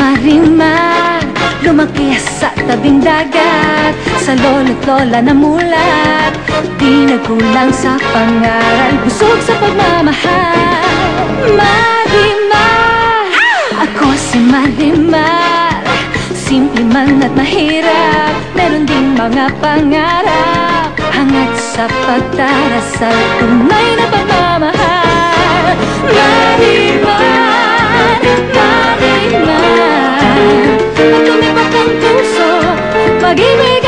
Marimar, lumaki sa tabing dagat, sa lolo't lola namulat, di nagkulang sa pangaral, busog sa pagmamahal. Marimar, ako si Marimar, simple man at mahirap, meron ding mga pangarap, hangad sa pagdarasal, tunay na pagmamahal. Marimar, Marimar, at tumibok ang puso, pag-ibig